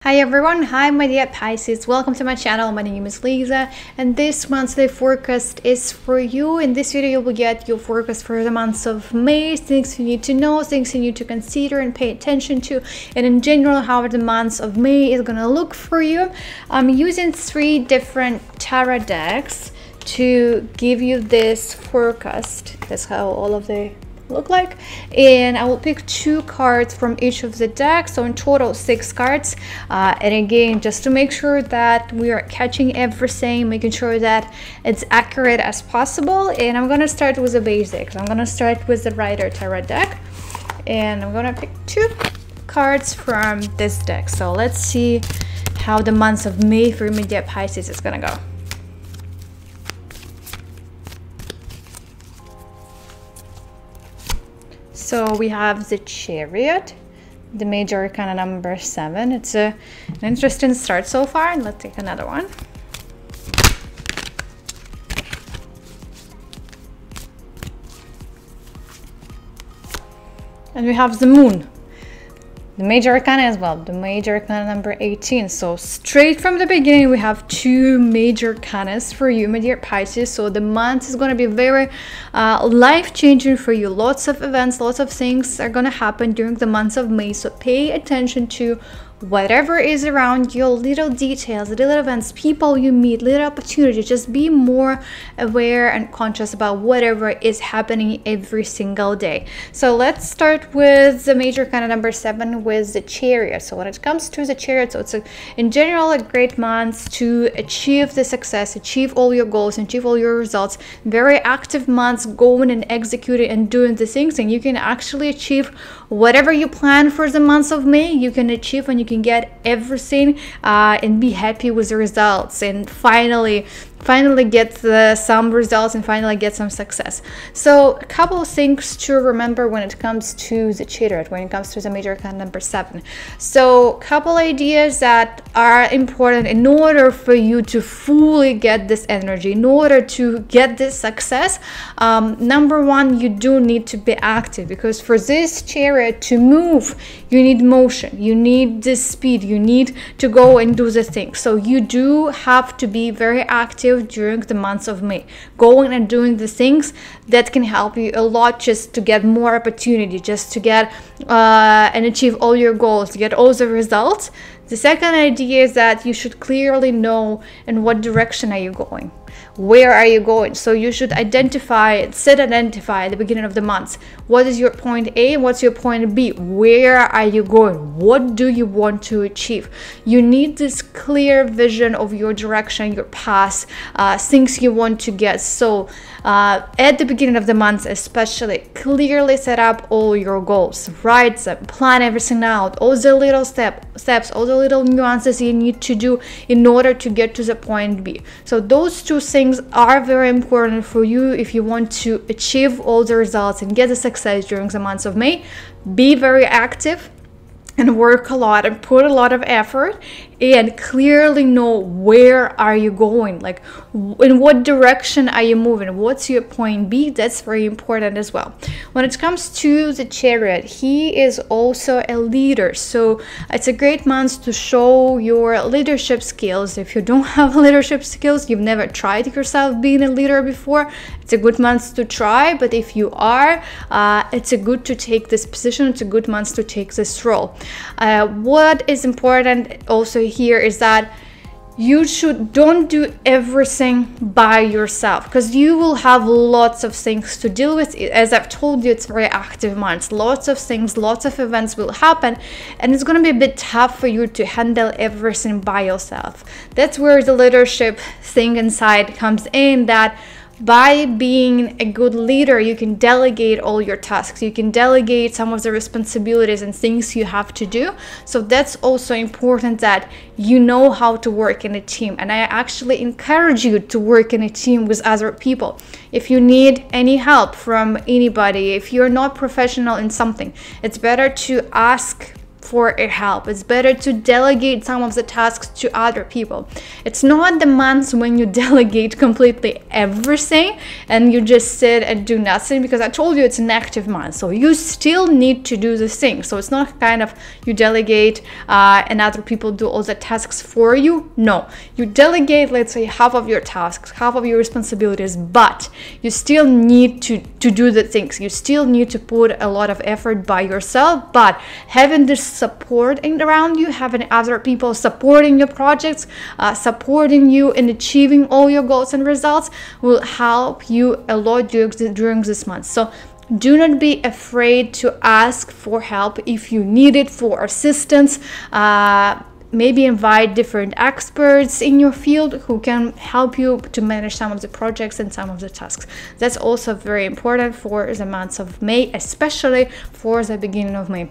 Hi everyone, hi my dear Pisces, welcome to my channel. My name is Lisa and this monthly forecast is for you. In this video you will get your forecast for the months of May, things you need to know, things you need to consider and pay attention to, and in general how the months of May is gonna look for you. I'm using 3 different tarot decks to give you this forecast. That's how all of the look like, and I will pick 2 cards from each of the decks, so in total 6 cards. And again, just to make sure that we are catching everything, making sure that it's accurate as possible. And I'm gonna start with the basics. I'm gonna start with the Rider Tarot deck, and I'm gonna pick 2 cards from this deck. So let's see how the months of May for immediate Pisces is gonna go. So we have the Chariot, the major arcana number 7. It's an interesting start so far, and let's take another one. And we have the Moon, the major arcana as well, the major arcana number 18. So straight from the beginning we have 2 major arcanas for you, my dear Pisces. So the month is going to be very life-changing for you. Lots of events, lots of things are going to happen during the months of May, so pay attention to whatever is around you, little details, little events, people you meet, little opportunities. Just be more aware and conscious about whatever is happening every single day. So let's start with the major arcana number 7 with the Chariot. So when it comes to the Chariot, so it's in general a great month to achieve the success, achieve all your goals, achieve all your results. Very active months, going and executing and doing the things, and you can actually achieve whatever you plan for the months of May. You can achieve, and you can get everything and be happy with the results, and finally get some results and finally get some success. So a couple of things to remember when it comes to the Chariot, when it comes to the major arcana number 7. So a couple ideas that are important in order for you to fully get this energy, in order to get this success. Number 1, you do need to be active, because for this Chariot to move, you need motion, you need this speed, you need to go and do the thing. So you do have to be very active during the months of May, going and doing the things that can help you a lot, just to get more opportunity, just to get and achieve all your goals, to get all the results. The second idea is that you should clearly know in what direction are you going. Where are you going? So you should identify at the beginning of the month, what is your point A, what's your point B, where are you going, what do you want to achieve. You need this clear vision of your direction, your path, things you want to get. So at the beginning of the month especially, clearly set up all your goals, write them, plan everything out, all the little steps, all the little nuances you need to do in order to get to the point B. So those 2 things are very important for you if you want to achieve all the results and get the success during the months of May. Be very active and work a lot and put a lot of effort, and clearly know where are you going, like in what direction are you moving, what's your point B. That's very important as well. When it comes to the Chariot, he is also a leader, so it's a great month to show your leadership skills. If you don't have leadership skills, you've never tried yourself being a leader before, it's a good month to try. But if you are, it's a good to take this position, it's a good month to take this role. What is important also here is that you don't do everything by yourself, because you will have lots of things to deal with. As I've told you, it's very active months, lots of things, lots of events will happen, and it's going to be a bit tough for you to handle everything by yourself. That's where the leadership thing inside comes in, that by being a good leader, you can delegate all your tasks, you can delegate some of the responsibilities and things you have to do. So that's also important, that you know how to work in a team, and I actually encourage you to work in a team with other people. If you need any help from anybody, if you're not professional in something, it's better to ask for a help. It's better to delegate some of the tasks to other people. It's not the months when you delegate completely everything and you just sit and do nothing, because I told you it's an active month, so you still need to do the thing. So it's not kind of you delegate and other people do all the tasks for you. No, you delegate, let's say, half of your tasks, half of your responsibilities, but you still need to do the things. You still need to put a lot of effort by yourself, but having this support around you, having other people supporting your projects, supporting you in achieving all your goals and results, will help you a lot during this month. So do not be afraid to ask for help if you need it, for assistance. Maybe invite different experts in your field who can help you to manage some of the projects and some of the tasks. That's also very important for the months of May, especially for the beginning of May.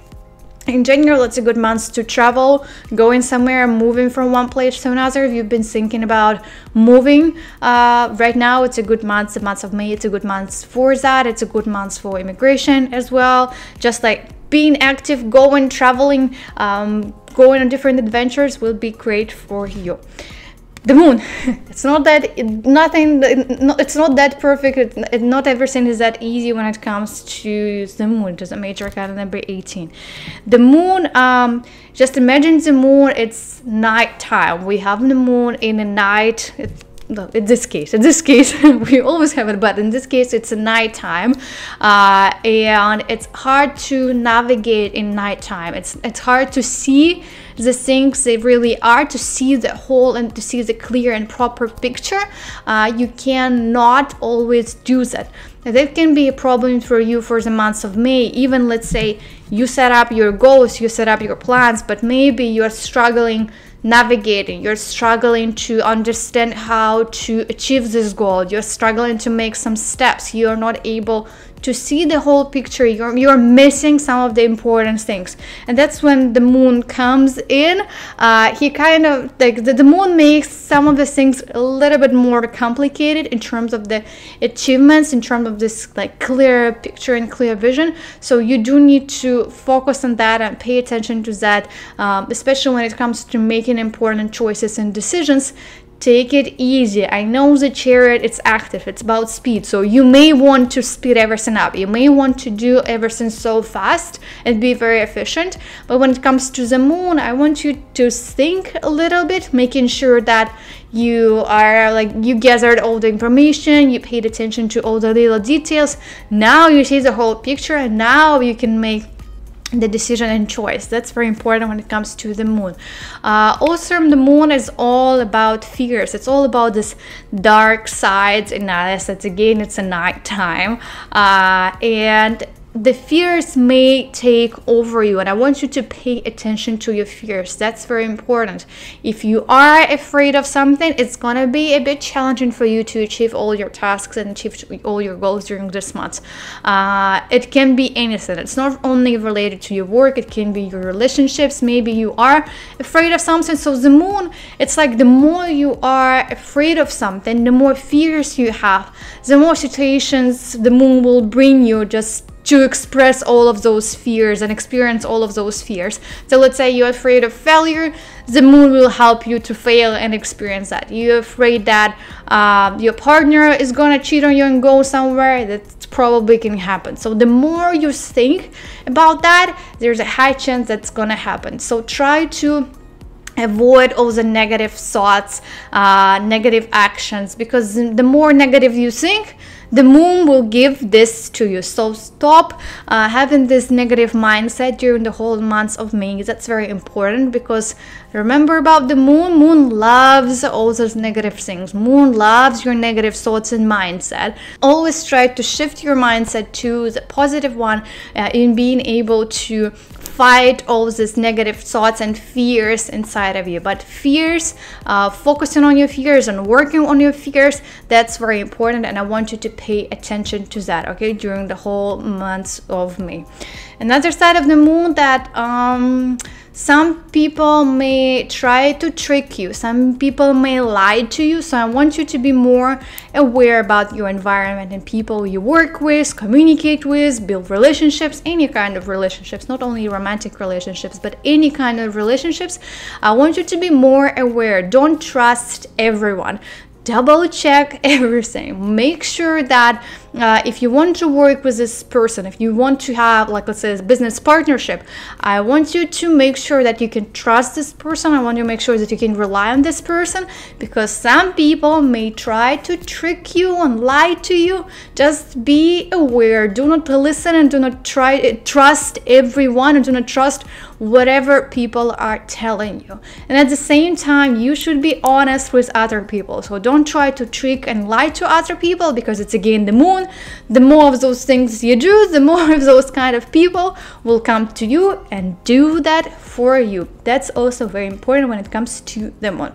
In general, it's a good month to travel, going somewhere, moving from one place to another. If you've been thinking about moving right now, it's a good month. The month of May, it's a good month for that. It's a good month for immigration as well. Just like being active, going, traveling, going on different adventures will be great for you. The moon, it's not that perfect. Not everything is that easy when it comes to the moon, to the major arcana number 18. The moon, just imagine the moon, it's nighttime. We have the moon in the night. In this case we always have it, but in this case it's a nighttime, and it's hard to navigate in nighttime. It's hard to see the things they really are, to see the whole and to see the clear and proper picture. You cannot always do that. That can be a problem for you for the months of May. Even let's say you set up your goals, you set up your plans, but maybe you're struggling navigating, you're struggling to understand how to achieve this goal, you're struggling to make some steps, you're not able to see the whole picture, you're missing some of the important things. And that's when the moon comes in. He kind of like the moon makes some of the things a little bit more complicated in terms of the achievements, in terms of this like clear picture and clear vision. So you do need to focus on that and pay attention to that, especially when it comes to making important choices and decisions. Take it easy. I know the Chariot, it's active, it's about speed, so you may want to speed everything up, you may want to do everything so fast and be very efficient. But when it comes to the moon, I want you to think a little bit, making sure that you are like, you gathered all the information, you paid attention to all the little details. Now you see the whole picture, and now you can make the decision and choice. That's very important when it comes to the moon. Also, the moon is all about fears. It's all about this dark sides in us. It's again, it's a nighttime, and the fears may take over you, and I want you to pay attention to your fears. That's very important. If you are afraid of something, it's gonna be a bit challenging for you to achieve all your tasks and achieve all your goals during this month. It can be anything. It's not only related to your work, it can be your relationships. Maybe you are afraid of something. So the moon, it's like the more you are afraid of something, the more fears you have, the more situations the moon will bring you just to express all of those fears and experience all of those fears. So let's say you're afraid of failure, the moon will help you to fail and experience that. You're afraid that your partner is gonna cheat on you and go somewhere, that probably can happen. So the more you think about that, there's a high chance that's gonna happen. So try to avoid all the negative thoughts, negative actions, because the more negative you think, the moon will give this to you. So stop having this negative mindset during the whole months of May. That's very important, because remember about the moon, moon loves all those negative things. Moon loves your negative thoughts and mindset. Always try to shift your mindset to the positive one, in being able to fight all these negative thoughts and fears inside of you. But fears, focusing on your fears and working on your fears, that's very important, and I want you to pay attention to that, okay, during the whole months of May. Another side of the moon that Some people may try to trick you, some people may lie to you, so I want you to be more aware about your environment and people you work with, communicate with, build relationships, any kind of relationships, not only romantic relationships, but any kind of relationships. I want you to be more aware. Don't trust everyone. Double check everything. Make sure that if you want to work with this person, if you want to have, like, let's say, a business partnership, I want you to make sure that you can trust this person. I want you to make sure that you can rely on this person, because some people may try to trick you and lie to you. Just be aware. Do not listen and do not trust everyone, and do not trust whatever people are telling you. And at the same time, you should be honest with other people. So don't try to trick and lie to other people, because it's again the moon. The more of those things you do, the more of those kind of people will come to you and do that for you. That's also very important when it comes to the moon.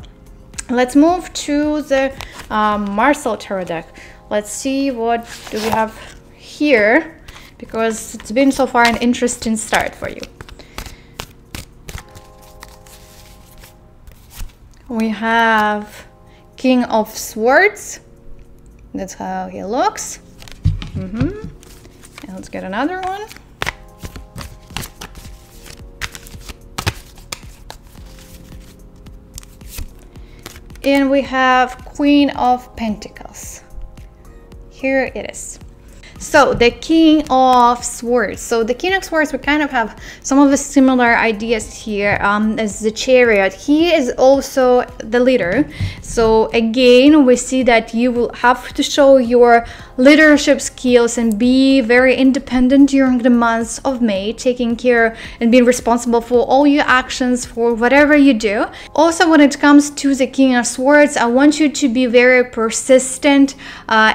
Let's move to the Martial Tarot deck. Let's see what do we have here, because it's been so far an interesting start for you. We have King of Swords. That's how he looks. And let's get another one. And we have Queen of Pentacles. Here it is. So the King of Swords. So the King of Swords, we kind of have some of the similar ideas here as the Chariot. He is also the leader. So again, we see that you will have to show your leadership skills and be very independent during the months of May, taking care and being responsible for all your actions, for whatever you do. Also, when it comes to the King of Swords, I want you to be very persistent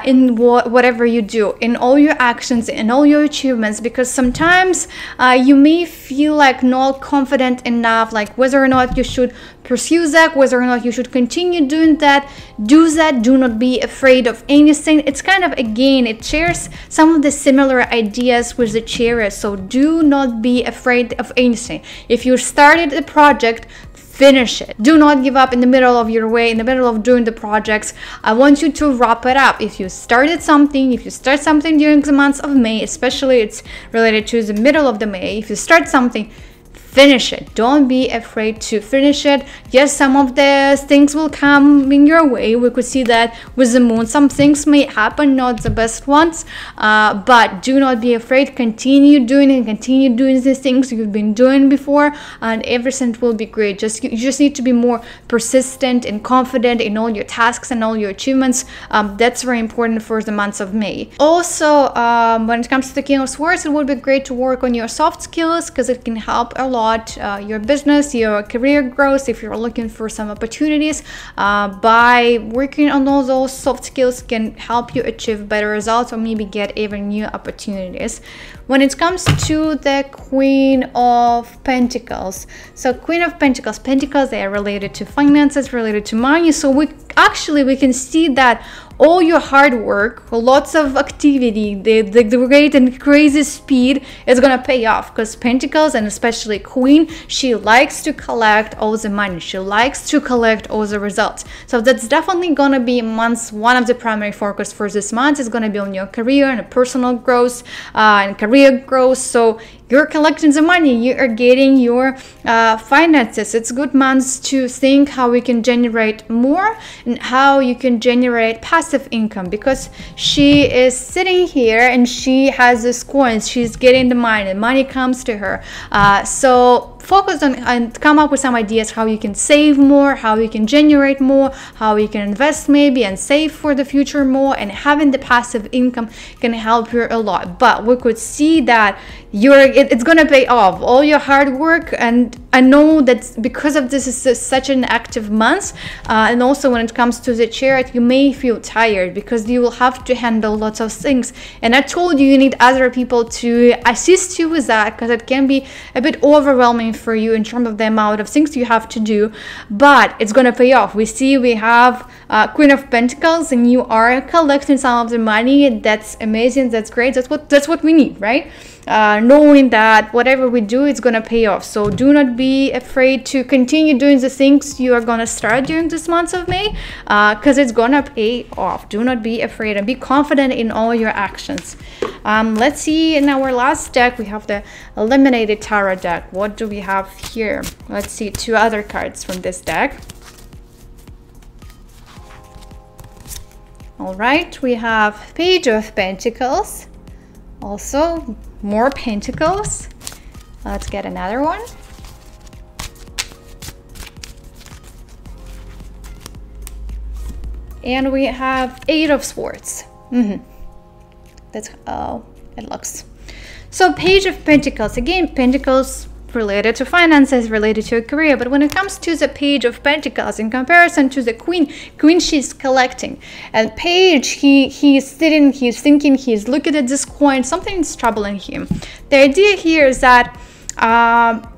in whatever you do, in all your actions, in all your achievements, because sometimes you may feel like not confident enough, like whether or not you should pursue that, whether or not you should continue doing that. Do that. Do not be afraid of anything. It's kind of, again, it shares some of the similar ideas with the Chariot. So do not be afraid of anything. If you started a project, finish it. Do not give up in the middle of your way, in the middle of doing the projects. I want you to wrap it up. If you started something, if you start something during the months of May, especially it's related to the middle of the May, if you start something, finish it. Don't be afraid to finish it. Yes, some of the things will come in your way. We could see that with the moon. Some things may happen, not the best ones, but do not be afraid. Continue doing it. Continue doing the things you've been doing before, and everything will be great. You just need to be more persistent and confident in all your tasks and all your achievements. That's very important for the months of May. Also, when it comes to the King of Swords, it would be great to work on your soft skills, because it can help a lot your business, your career growth. If you're looking for some opportunities, by working on all those soft skills can help you achieve better results, or maybe get even new opportunities. When it comes to the Queen of Pentacles, so Queen of Pentacles, they are related to finances, related to money. So we can see that all your hard work, lots of activity, the great and crazy speed is gonna pay off, because Pentacles, and especially Queen, she likes to collect all the money. She likes to collect all the results. So that's definitely gonna be one of the primary focus for this month is gonna be on your career and personal growth and career growth. So you're collecting the money, you are getting your finances. It's good months to think how we can generate more and how you can generate passive income, because she is sitting here and she has this coins, she's getting the money comes to her. So focus on and come up with some ideas how you can save more, how you can generate more, how you can invest maybe and save for the future more, and having the passive income can help you a lot. But we could see that it's gonna pay off all your hard work, and I know that because of this is such an active month, and also when it comes to the Chariot, you may feel tired because you will have to handle lots of things, and I told you need other people to assist you with that, because it can be a bit overwhelming challenging for you in terms of the amount of things you have to do, but it's going to pay off. We see we have Queen of Pentacles, and you are collecting some of the money. That's amazing. That's great. That's what we need, right? Knowing that whatever we do, it's gonna pay off. So do not be afraid to continue doing the things you are gonna start during this month of May, because it's gonna pay off. Do not be afraid and be confident in all your actions. Let's see, in our last deck we have the Eliminated Tarot deck. What do we have here? Let's see 2 other cards from this deck. All right, we have Page of Pentacles, also more Pentacles. Let's get another one. And we have 8 of Swords. That's how it looks. So Page of Pentacles, again, Pentacles related to finances, related to a career, but when it comes to the Page of Pentacles, in comparison to the Queen, she's collecting, and Page, he's sitting, he's thinking, he's looking at this coin, something is troubling him. The idea here is that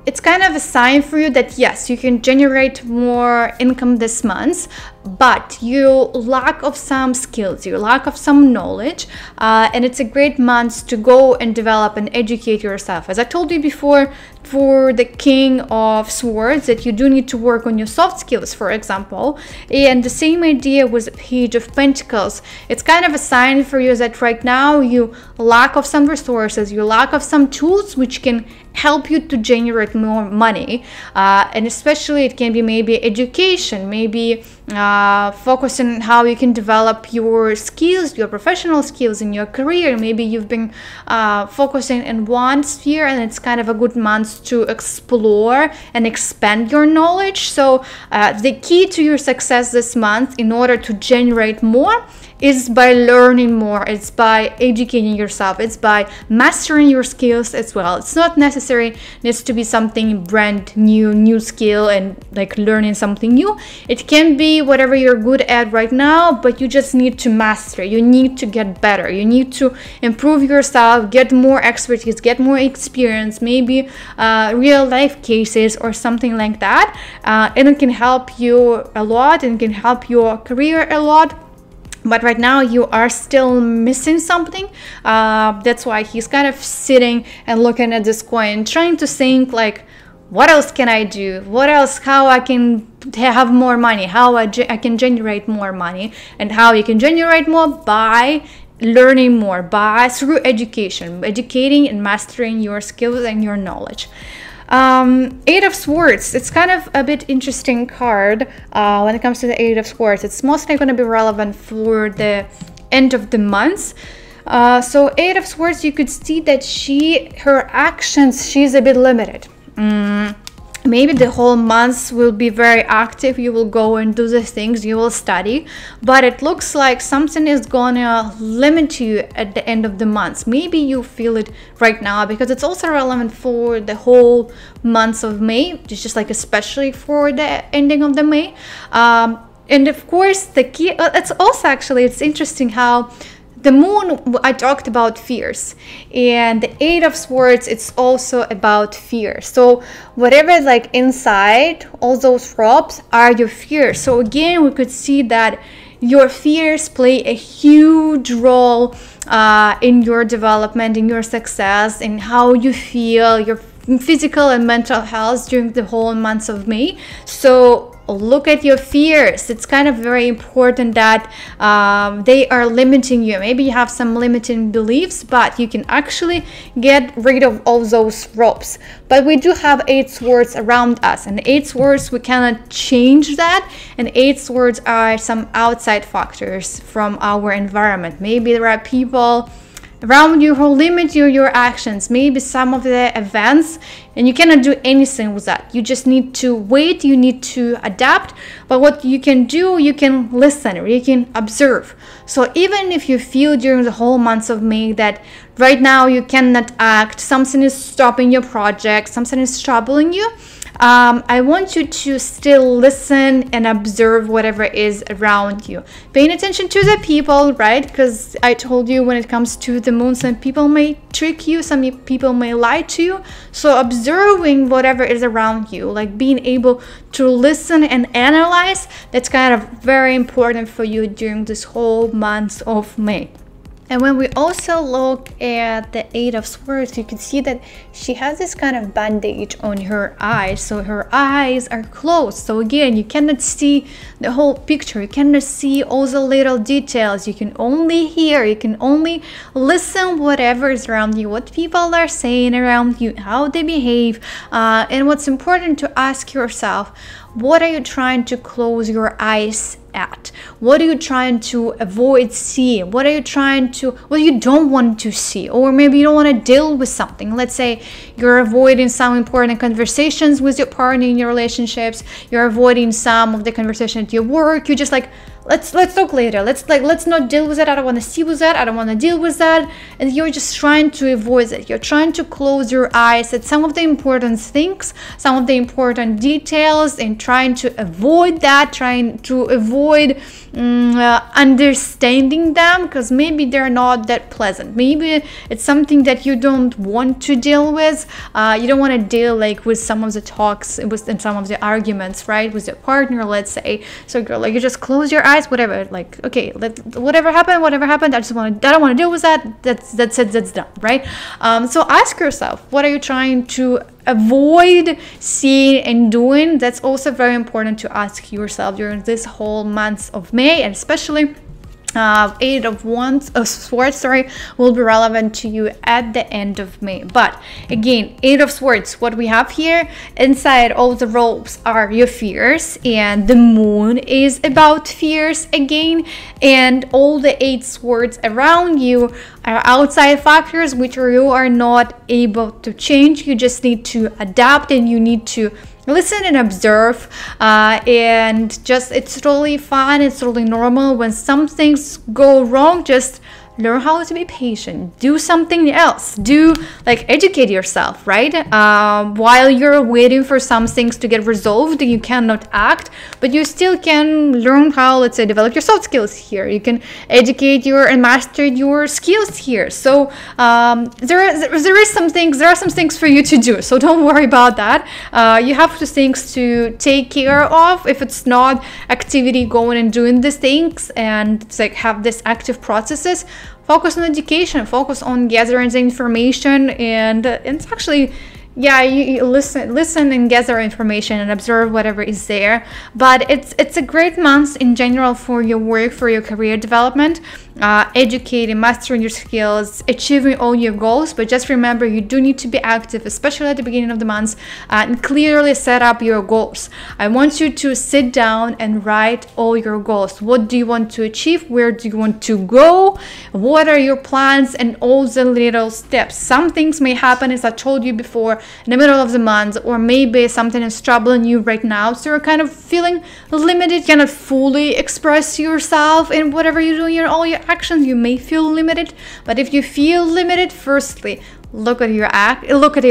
it's kind of a sign for you that yes, you can generate more income this month, but you lack of some skills, you lack of some knowledge, and it's a great month to go and develop and educate yourself. As I told you before, for the King of Swords, that you do need to work on your soft skills, for example, and the same idea with the Page of Pentacles. It's kind of a sign for you that right now you lack of some resources, you lack of some tools which can help you to generate more money, and especially it can be maybe education, maybe focus on how you can develop your skills, your professional skills in your career. Maybe you've been focusing in one sphere, and it's kind of a good month to explore and expand your knowledge. So the key to your success this month, in order to generate more, is by learning more, it's by educating yourself, it's by mastering your skills as well. It's not necessary needs to be something brand new skill and like learning something new. It can be whatever you're good at right now, but you just need to master, you need to get better, you need to improve yourself, get more expertise, get more experience, maybe real life cases or something like that, and it can help you a lot and can help your career a lot. But right now you are still missing something. That's why he's kind of sitting and looking at this coin, trying to think like, what else can I do? What else? How I can have more money? How I can generate more money? And how you can generate more? By learning more, through education, educating and mastering your skills and your knowledge. 8 of Swords, it's kind of a bit interesting card when it comes to the 8 of Swords. It's mostly going to be relevant for the end of the month. So 8 of Swords, you could see that her actions, she's a bit limited. Maybe the whole month will be very active, you will go and do the things, you will study, but it looks like something is gonna limit you at the end of the month. Maybe you feel it right now, because it's also relevant for the whole month of May. It's just like especially for the ending of the May. And of course the key, it's also actually, it's interesting how the moon, I talked about fears, and the 8 of Swords, it's also about fear. So whatever is like inside, all those ropes are your fears. So again, we could see that your fears play a huge role in your development, in your success, in how you feel, your physical and mental health during the whole month of May. So look at your fears. It's kind of very important that they are limiting you. Maybe you have some limiting beliefs, but you can actually get rid of all those ropes. But we do have 8 swords around us, and 8 swords, we cannot change that, and 8 swords are some outside factors from our environment. Maybe there are people around you who limit your actions, maybe some of the events, and you cannot do anything with that. You just need to wait, you need to adapt. But what you can do, you can listen, or you can observe. So even if you feel during the whole month of May that right now you cannot act, something is stopping your project, something is troubling you, I want you to still listen and observe whatever is around you, paying attention to the people, right? Because I told you, when it comes to the moon, some people may trick you, some people may lie to you. So observing whatever is around you, like being able to listen and analyze, that's kind of very important for you during this whole month of May. And when we also look at the Eight of Swords, you can see that she has this kind of bandage on her eyes. So her eyes are closed. So again, you cannot see the whole picture. You cannot see all the little details. You can only hear, you can only listen whatever is around you, what people are saying around you, how they behave. And what's important to ask yourself, what are you trying to close your eyes at? What are you trying to avoid seeing? What are you trying to, what you don't want to see? Or maybe you don't want to deal with something. Let's say you're avoiding some important conversations with your partner in your relationships. You're avoiding some of the conversation at your work. You're just like, let's talk later. Let's not deal with it. I don't want to see with that. I don't want to deal with that. And you're just trying to avoid it. You're trying to close your eyes at some of the important things, some of the important details, and trying to avoid that, trying to avoid understanding them, because maybe they're not that pleasant. Maybe it's something that you don't want to deal with. You don't want to deal like with some of the talks, with some of the arguments, right, with your partner, let's say. So you're like, you just close your eyes, whatever, like, okay, whatever happened, I don't want to deal with that. That's it, that's done, right? So ask yourself, what are you trying to avoid seeing and doing? That's also very important to ask yourself during this whole month of May, and especially Eight of Swords, will be relevant to you at the end of May. But again, Eight of Swords, what we have here inside all the ropes are your fears, and the moon is about fears again, and all the Eight Swords around you are outside factors which you are not able to change. You just need to adapt, and you need to listen and observe, and just, it's totally fine, it's totally normal. When some things go wrong, just learn how to be patient, do something else, educate yourself, right? While you're waiting for some things to get resolved, you cannot act, but you still can learn how, let's say, develop your soft skills here. You can educate and master your skills here. So there are some things for you to do, so don't worry about that. You have things to take care of. If it's not activity, going and doing these things, and it's like have this active processes, focus on education, focus on gathering the information, and it's actually, yeah, you listen and gather information and observe whatever is there. But it's a great month in general for your work, for your career development, educating, mastering your skills, achieving all your goals. But just remember, you do need to be active, especially at the beginning of the month, and clearly set up your goals. I want you to sit down and write all your goals. What do you want to achieve? Where do you want to go? What are your plans? And all the little steps. Some things may happen, as I told you before, in the middle of the month, or maybe something is troubling you right now, so you're kind of feeling limited, cannot fully express yourself in whatever you're doing, in all your actions. You may feel limited, but if you feel limited, firstly, look at your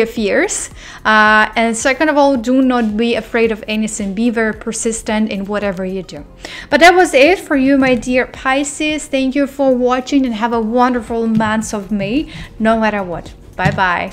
fears, and second of all, do not be afraid of anything. Be very persistent in whatever you do. But that was it for you, my dear Pisces. Thank you for watching, and have a wonderful month of May, no matter what. Bye bye.